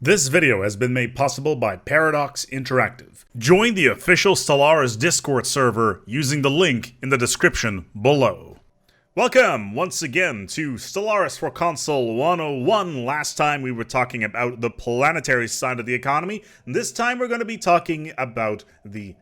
This video has been made possible by Paradox Interactive. Join the official Stellaris Discord server using the link in the description below. Welcome once again to Stellaris for Console 101. Last time we were talking about the planetary side of the economy, and this time we're going to be talking about the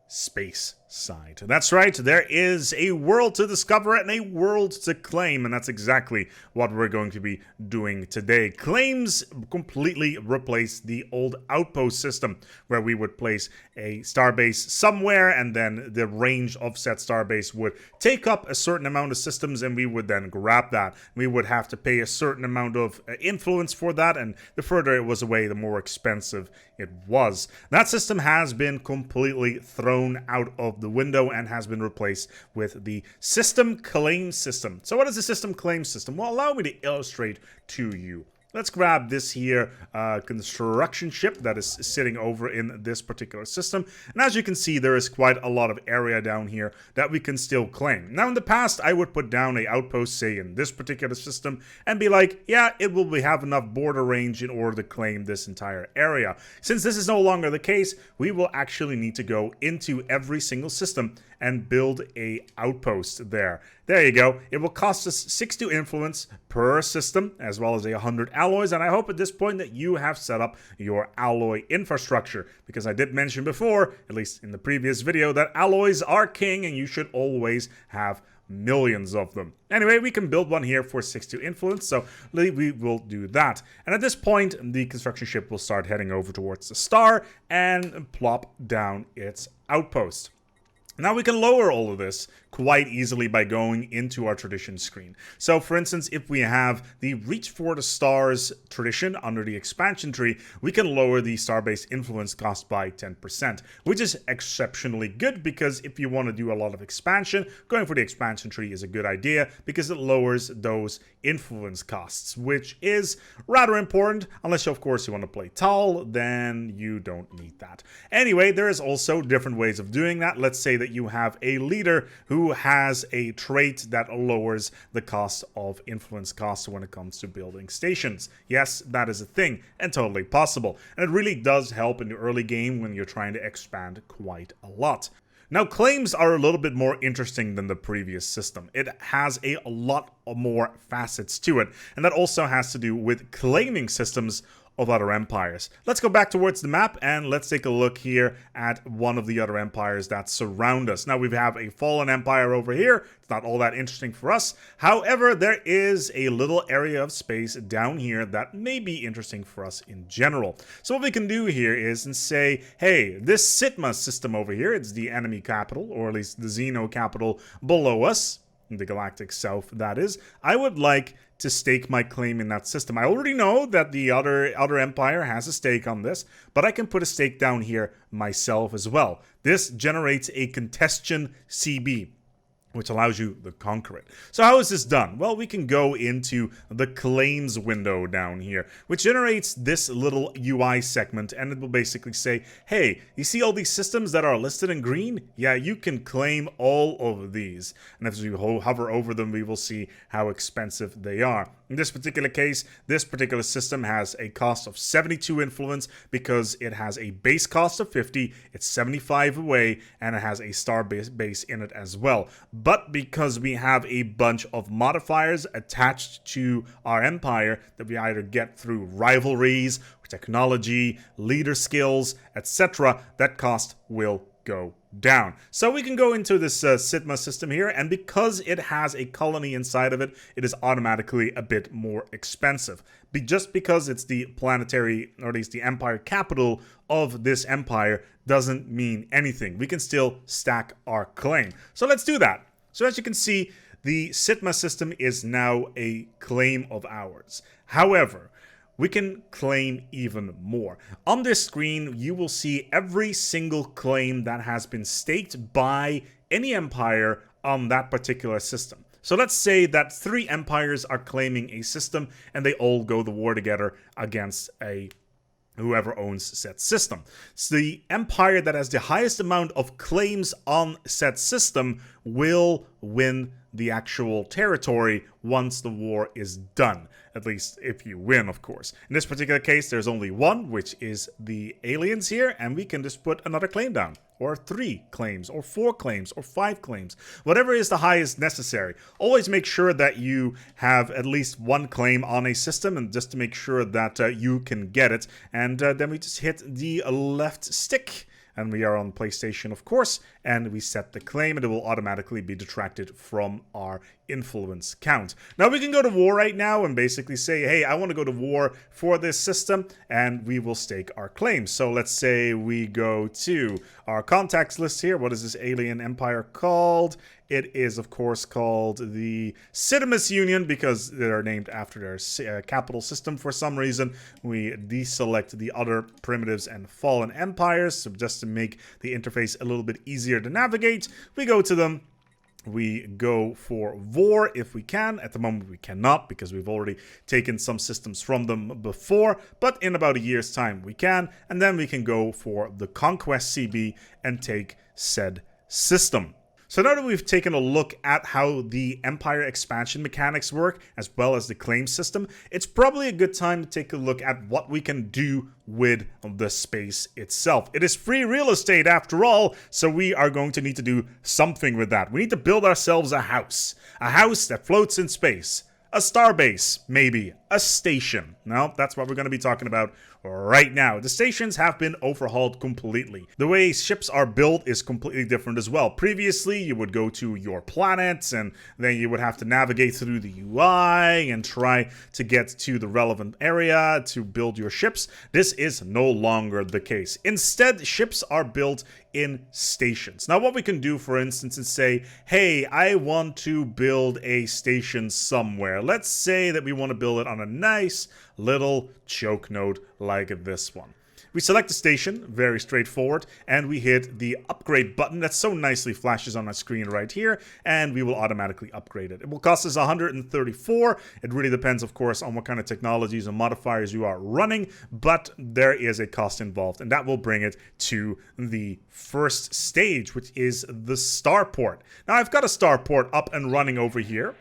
space side. That's right, there is a world to discover and a world to claim, and that's exactly what we're going to be doing today. Claims completely replace the old outpost system, where we would place a starbase somewhere, and then the range of said starbase would take up a certain amount of systems, and we would then grab that. We would have to pay a certain amount of influence for that, and the further it was away, the more expensive it was. That system has been completely thrown out of the window and has been replaced with the system claim system. So what is the system claim system? Well, allow me to illustrate to you. Let's grab this here construction ship that is sitting over in this particular system. And as you can see, there is quite a lot of area down here that we can still claim. Now, in the past, I would put down an outpost, say, in this particular system and be like, yeah, it will have enough border range in order to claim this entire area. Since this is no longer the case, we will actually need to go into every single system and build a outpost there. There you go. It will cost us 60 influence per system, as well as 100 alloys, and I hope at this point that you have set up your alloy infrastructure, because I did mention before, at least in the previous video, that alloys are king and you should always have millions of them. Anyway, we can build one here for 60 influence, so we will do that. And at this point, the construction ship will start heading over towards the star and plop down its outpost. Now we can lower all of this quite easily by going into our tradition screen. So for instance, if we have the reach for the stars tradition under the expansion tree, we can lower the starbase influence cost by 10%, which is exceptionally good, because if you want to do a lot of expansion, going for the expansion tree is a good idea because it lowers those influence costs, which is rather important. Unless of course you want to play tall, then you don't need that. Anyway, there is also different ways of doing that. Let's say that you have a leader who has a trait that lowers the cost of influence costs when it comes to building stations. Yes, that is a thing and totally possible. And it really does help in the early game when you're trying to expand quite a lot. Now, claims are a little bit more interesting than the previous system. It has a lot more facets to it, and that also has to do with claiming systems of other empires. Let's go back towards the map and let's take a look here at one of the other empires that surround us. Now, we have a fallen empire over here. It's not all that interesting for us. However, there is a little area of space down here that may be interesting for us in general. So what we can do here is say, hey, this Sigma system over here, it's the enemy capital, or at least the Xeno capital below us, in the galactic south, that is. I would like to stake my claim in that system. I already know that the other empire has a stake on this, but I can put a stake down here myself as well. This generates a contestion CB, which allows you to conquer it. So how is this done? Well, we can go into the claims window down here, which generates this little UI segment, and it will basically say, hey, you see all these systems that are listed in green? Yeah, you can claim all of these. And as we hover over them, we will see how expensive they are. In this particular case, this particular system has a cost of 72 influence because it has a base cost of 50, it's 75 away, and it has a star base in it as well. But because we have a bunch of modifiers attached to our empire that we either get through rivalries, technology, leader skills, etc., that cost will go down. So we can go into this Sigma system here, and because it has a colony inside of it, it is automatically a bit more expensive. Just because it's the planetary, or at least the empire capital of this empire, doesn't mean anything. We can still stack our claim. So let's do that. So as you can see, the Sigma system is now a claim of ours. However, we can claim even more. On this screen, you will see every single claim that has been staked by any empire on that particular system. So let's say that 3 empires are claiming a system and they all go to war together against whoever owns said system. So the empire that has the highest amount of claims on said system will win the actual territory once the war is done. At least if you win, of course. In this particular case, there's only one, which is the aliens here, and we can just put another claim down. Or 3 claims, or 4 claims, or 5 claims. Whatever is the highest necessary. Always make sure that you have at least 1 claim on a system, and just to make sure that you can get it. And then we just hit the left stick. And we are on PlayStation, of course, and we set the claim, and it will automatically be detracted from our influence count. Now, we can go to war right now and basically say, hey, I want to go to war for this system, and we will stake our claims. So let's say we go to our contacts list here. What is this alien empire called? It is, of course, called the Cinemas Union because they're named after their capital system for some reason. We deselect the other primitives and fallen empires, so just to make the interface a little bit easier to navigate, we go to them. We go for war if we can. At the moment we cannot because we've already taken some systems from them before, but in about a year's time we can, and then we can go for the Conquest CB and take said system. So now that we've taken a look at how the Empire expansion mechanics work, as well as the claim system, it's probably a good time to take a look at what we can do with the space itself. It is free real estate after all, so we are going to need to do something with that. We need to build ourselves a house that floats in space. A starbase, maybe. A station. No, that's what we're going to be talking about right now. The stations have been overhauled completely. The way ships are built is completely different as well. Previously, you would go to your planets, and then you would have to navigate through the UI and try to get to the relevant area to build your ships. This is no longer the case. Instead, ships are built in stations. Now, what we can do, for instance, is say, hey, I want to build a station somewhere. Let's say that we want to build it on a nice little choke node like this one. We select the station, very straightforward, and we hit the upgrade button that so nicely flashes on our screen right here, and we will automatically upgrade it. It will cost us 134. It really depends, of course, on what kind of technologies and modifiers you are running, but there is a cost involved, and that will bring it to the first stage, which is the starport. Now, I've got a starport up and running over here.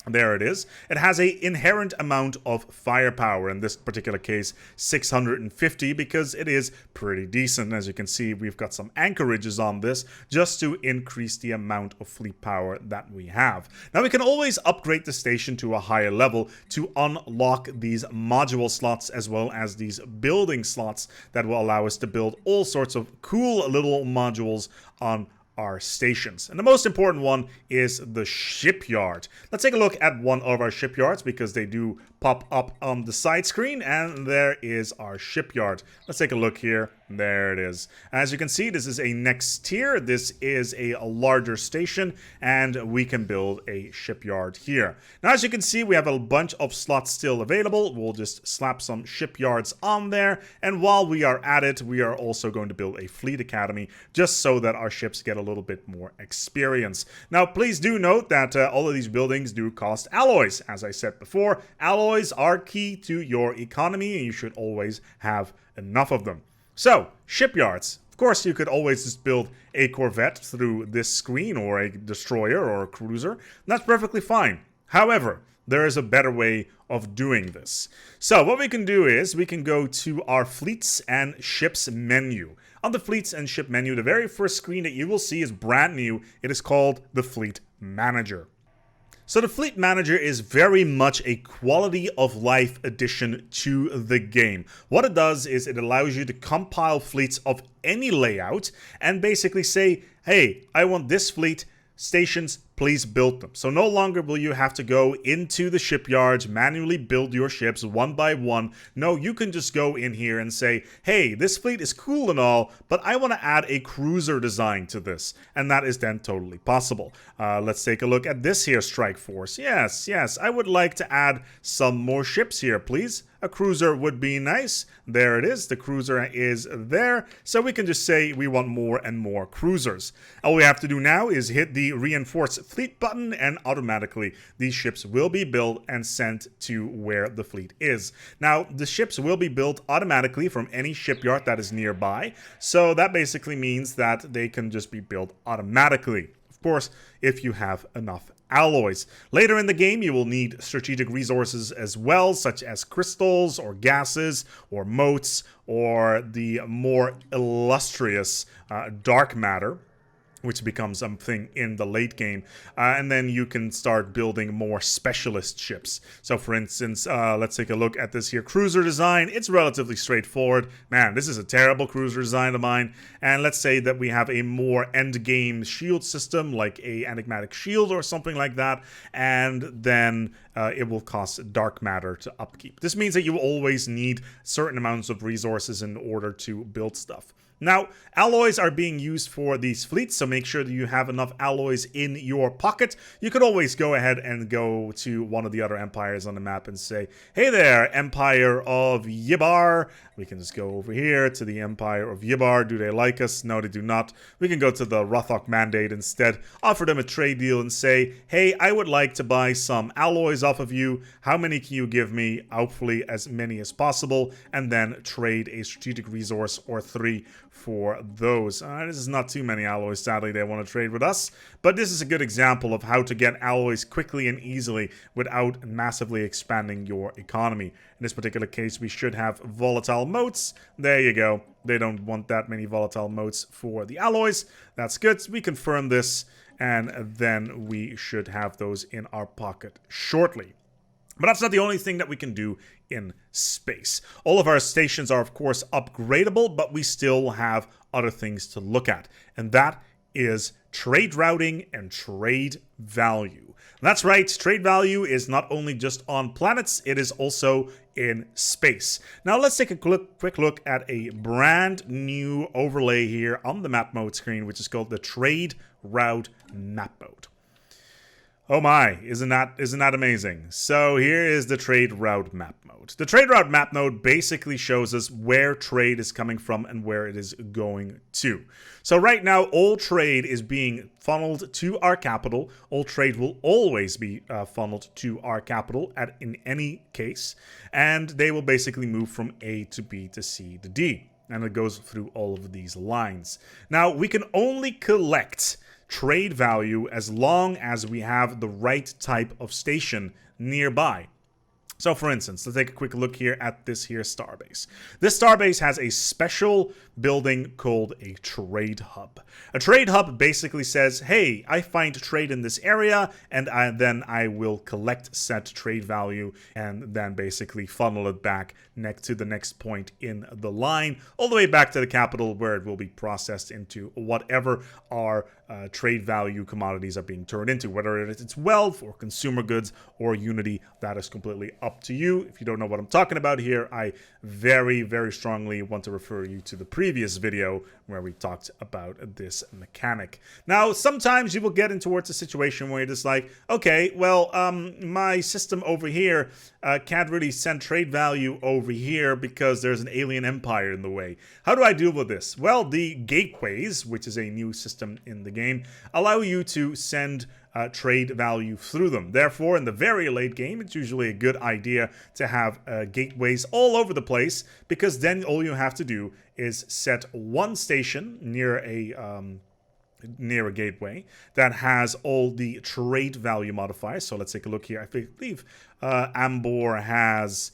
There it is. It has an inherent amount of firepower, in this particular case 650, because it is pretty decent. As you can see, we've got some anchorages on this just to increase the amount of fleet power that we have. Now we can always upgrade the station to a higher level to unlock these module slots as well as these building slots that will allow us to build all sorts of cool little modules on our stations. And the most important one is the shipyard. Let's take a look at one of our shipyards because they do pop up on the side screen, and there is our shipyard. Let's take a look here. There it is. As you can see, this is a next tier. This is a larger station, and we can build a shipyard here. Now, as you can see, we have a bunch of slots still available. We'll just slap some shipyards on there, and while we are at it, we are also going to build a fleet academy just so that our ships get a little bit more experience. Now, please do note that all of these buildings do cost alloys. As I said before, alloys are key to your economy, and you should always have enough of them. So, shipyards. Of course, you could always just build a corvette through this screen, or a destroyer or a cruiser. That's perfectly fine. However, there is a better way of doing this. So what we can do is we can go to our fleets and ships menu. On the fleets and ship menu, the very first screen that you will see is brand new. It is called the Fleet Manager. So the Fleet Manager is very much a quality of life addition to the game. What it does is it allows you to compile fleets of any layout and basically say, hey, I want this fleet, stations, please build them. So no longer will you have to go into the shipyards, manually build your ships one by one. No, you can just go in here and say, hey, this fleet is cool and all, but I want to add a cruiser design to this. And that is then totally possible. Let's take a look at this here strike force. Yes, I would like to add some more ships here, please. A cruiser would be nice. There it is. The cruiser is there. So we can just say we want more and more cruisers. All we have to do now is hit the reinforce fleet button, and automatically these ships will be built and sent to where the fleet is. Now, the ships will be built automatically from any shipyard that is nearby. So that basically means that they can just be built automatically. Of course, if you have enough alloys. Later in the game, you will need strategic resources as well, such as crystals or gases or motes or the more illustrious dark matter, which becomes something in the late game. And then you can start building more specialist ships. So for instance, let's take a look at this here cruiser design. It's relatively straightforward. Man, this is a terrible cruiser design of mine. And let's say that we have a more end game shield system, like a enigmatic shield or something like that. And then it will cost dark matter to upkeep. This means that you will always need certain amounts of resources in order to build stuff. Now, alloys are being used for these fleets, so make sure that you have enough alloys in your pocket. You could always go ahead and go to one of the other empires on the map and say, hey there, Empire of Yibar. We can just go over here to the Empire of Yibar. Do they like us? No, they do not. We can go to the Rothok Mandate instead, offer them a trade deal and say, hey, I would like to buy some alloys off of you. How many can you give me? Hopefully as many as possible, and then trade a strategic resource or 3 for those. This is not too many alloys, sadly, they want to trade with us, but this is a good example of how to get alloys quickly and easily without massively expanding your economy. In this particular case, we should have volatile motes. There you go. They don't want that many volatile motes for the alloys. That's good. We confirm this, and then we should have those in our pocket shortly. But that's not the only thing that we can do in space. All of our stations are, of course, upgradable, but we still have other things to look at. And that is trade routing and trade value. That's right, trade value is not only just on planets, it is also in space. Now let's take a quick look at a brand new overlay here on the map mode screen, which is called the Trade Route Map Mode. Oh my, isn't that amazing? So here is the trade route map mode. The trade route map mode basically shows us where trade is coming from and where it is going to. So right now, all trade is being funneled to our capital. All trade will always be funneled to our capital in any case. And they will basically move from A to B to C to D. And it goes through all of these lines. Now, we can only collect trade value as long as we have the right type of station nearby. So for instance, let's take a quick look here at this here starbase. This starbase has a special building called a trade hub. A trade hub basically says, hey, I find trade in this area, and then I will collect said trade value and then basically funnel it back next to the next point in the line, all the way back to the capital, where it will be processed into whatever our trade value commodities are being turned into, whether it's wealth or consumer goods or unity. That is completely up to you. If you don't know what I'm talking about here, I very, very strongly want to refer you to the previous video where we talked about this mechanic. Now, sometimes you will get into towards a situation where you're just like, okay, well, my system over here can't really send trade value over here because there's an alien empire in the way. How do I deal with this? Well, the gateways, which is a new system in the game, allow you to send trade value through them. Therefore, in the very late game, it's usually a good idea to have gateways all over the place, because then all you have to do is set one station near a gateway that has all the trade value modifiers. So let's take a look here. I believe Ambor has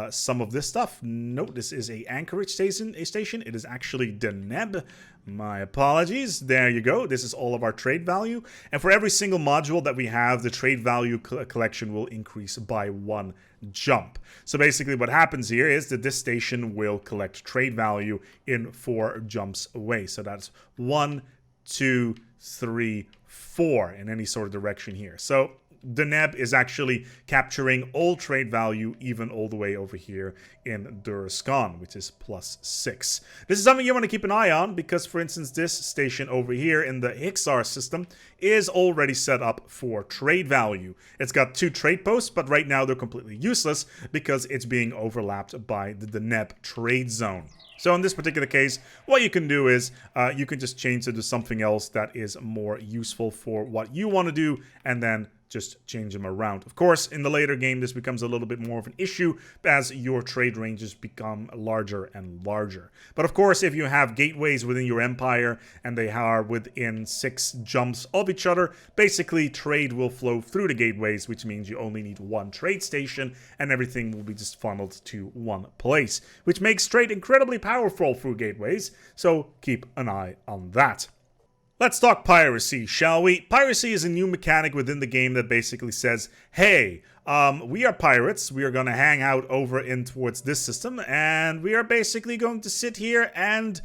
some of this stuff. Note, this is a anchorage station. It is actually Deneb. My apologies. There you go. This is all of our trade value. And for every single module that we have, the trade value collection will increase by 1 jump. So basically what happens here is that this station will collect trade value in 4 jumps away. So that's 1, 2, 3, 4 in any sort of direction here. So Deneb is actually capturing all trade value, even all the way over here in Durascon, which is +6. This is something you want to keep an eye on, because, for instance, this station over here in the Hixar system is already set up for trade value. It's got 2 trade posts, but right now they're completely useless because it's being overlapped by the Deneb trade zone. So in this particular case, what you can do is you can just change it to something else that is more useful for what you want to do, and then just change them around. Of course, in the later game, this becomes a little bit more of an issue as your trade ranges become larger and larger. But of course, if you have gateways within your empire and they are within 6 jumps of each other, basically trade will flow through the gateways, which means you only need one trade station and everything will be just funneled to one place, which makes trade incredibly powerful through gateways, so keep an eye on that. Let's talk piracy, shall we? Piracy is a new mechanic within the game that basically says, hey, we are pirates, we are going to hang out over in towards this system, and we are basically going to sit here and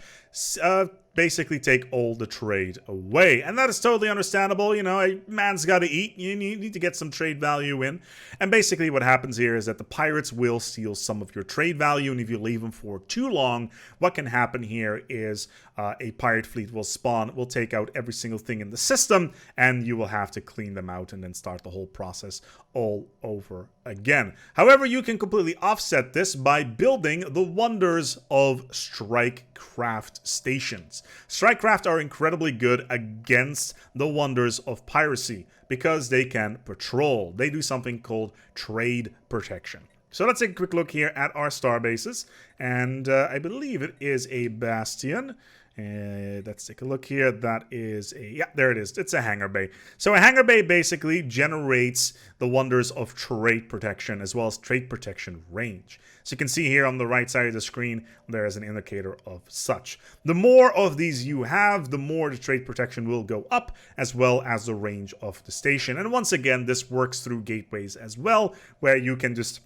basically take all the trade away. And that is totally understandable. You know, a man's got to eat. You need to get some trade value in. And basically what happens here is that the pirates will steal some of your trade value. And if you leave them for too long, what can happen here is a pirate fleet will spawn, will take out every single thing in the system, and you will have to clean them out and then start the whole process all over again. However, you can completely offset this by building the wonders of strike craft stations. Strike craft are incredibly good against the wonders of piracy because they can patrol. They do something called trade protection. So let's take a quick look here at our star bases, and I believe it is a bastion. Let's take a look here. That is a, yeah, there it is. It's a hangar bay. So a hangar bay basically generates the wonders of trade protection as well as trade protection range. So you can see here on the right side of the screen, there is an indicator of such. The more of these you have, the more the trade protection will go up, as well as the range of the station. And once again, this works through gateways as well, where you can just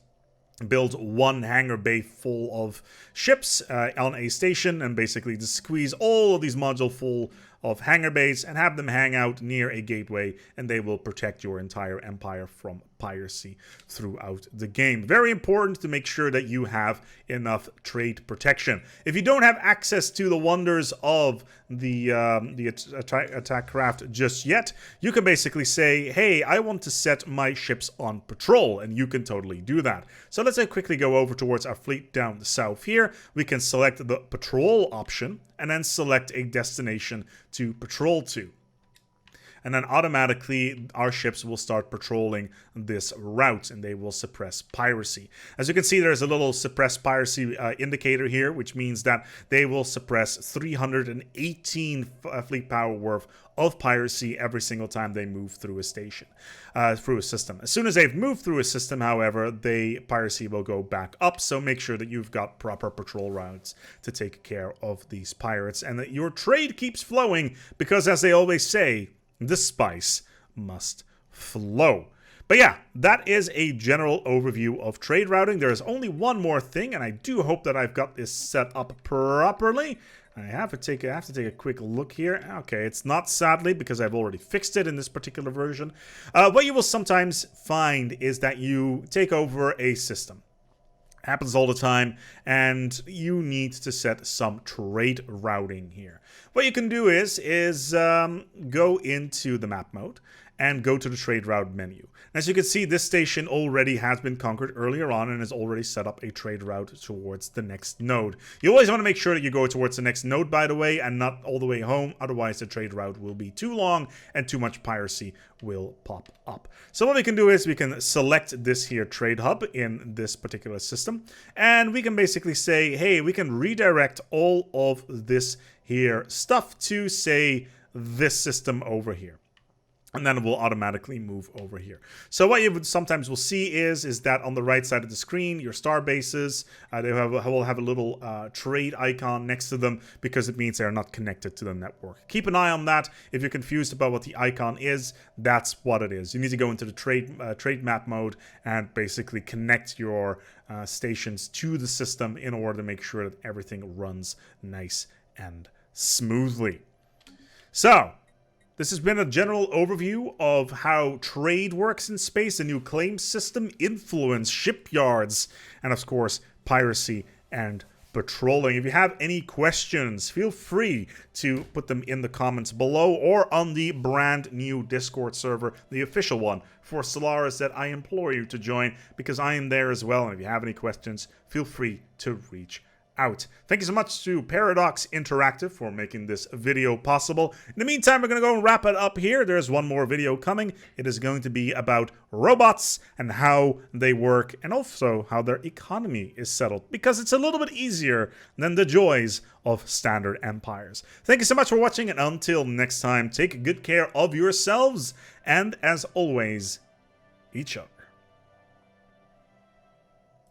build one hangar bay full of ships on a station and basically just squeeze all of these modules full of hangar bays and have them hang out near a gateway, and they will protect your entire empire from piracy throughout the game. Very important to make sure that you have enough trade protection. If you don't have access to the wonders of the attack craft just yet, you can basically say, hey, I want to set my ships on patrol, and you can totally do that. So let's quickly go over towards our fleet down the south here. We can select the patrol option and then select a destination to patrol to. And then automatically our ships will start patrolling this route and they will suppress piracy. As you can see, there's a little suppress piracy indicator here, which means that they will suppress 318 fleet power worth of piracy every single time they move through a station, through a system. As soon as they've moved through a system, however, the piracy will go back up. So make sure that you've got proper patrol routes to take care of these pirates and that your trade keeps flowing because, as they always say, the spice must flow. But yeah, that is a general overview of trade routing. There is only one more thing, and I do hope that I've got this set up properly. I have to take a quick look here. Okay, it's not, sadly, because I've already fixed it in this particular version. What you will sometimes find is that you take over a system. Happens all the time, and you need to set some trade routing here. What you can do is go into the map mode and go to the trade route menu. As you can see, this station already has been conquered earlier on and has already set up a trade route towards the next node. You always want to make sure that you go towards the next node, by the way, and not all the way home. Otherwise, the trade route will be too long and too much piracy will pop up. So what we can do is we can select this here trade hub in this particular system, and we can basically say, hey, we can redirect all of this here stuff to, say, this system over here. And then it will automatically move over here. So what you would sometimes will see is that on the right side of the screen, your star bases, they will have a little trade icon next to them because it means they are not connected to the network. Keep an eye on that. If you're confused about what the icon is, that's what it is. You need to go into the trade map mode and basically connect your stations to the system in order to make sure that everything runs nice and smoothly. So this has been a general overview of how trade works in space. The new claim system influence shipyards and, of course, piracy and patrolling. If you have any questions, feel free to put them in the comments below or on the brand new Discord server, the official one for Stellaris that I implore you to join because I am there as well. And if you have any questions, feel free to reach out. Thank you so much to Paradox Interactive for making this video possible. In the meantime, we're going to go and wrap it up here. There's one more video coming. It is going to be about robots and how they work and also how their economy is settled, because it's a little bit easier than the joys of standard empires. Thank you so much for watching, and until next time, take good care of yourselves, and as always, each up.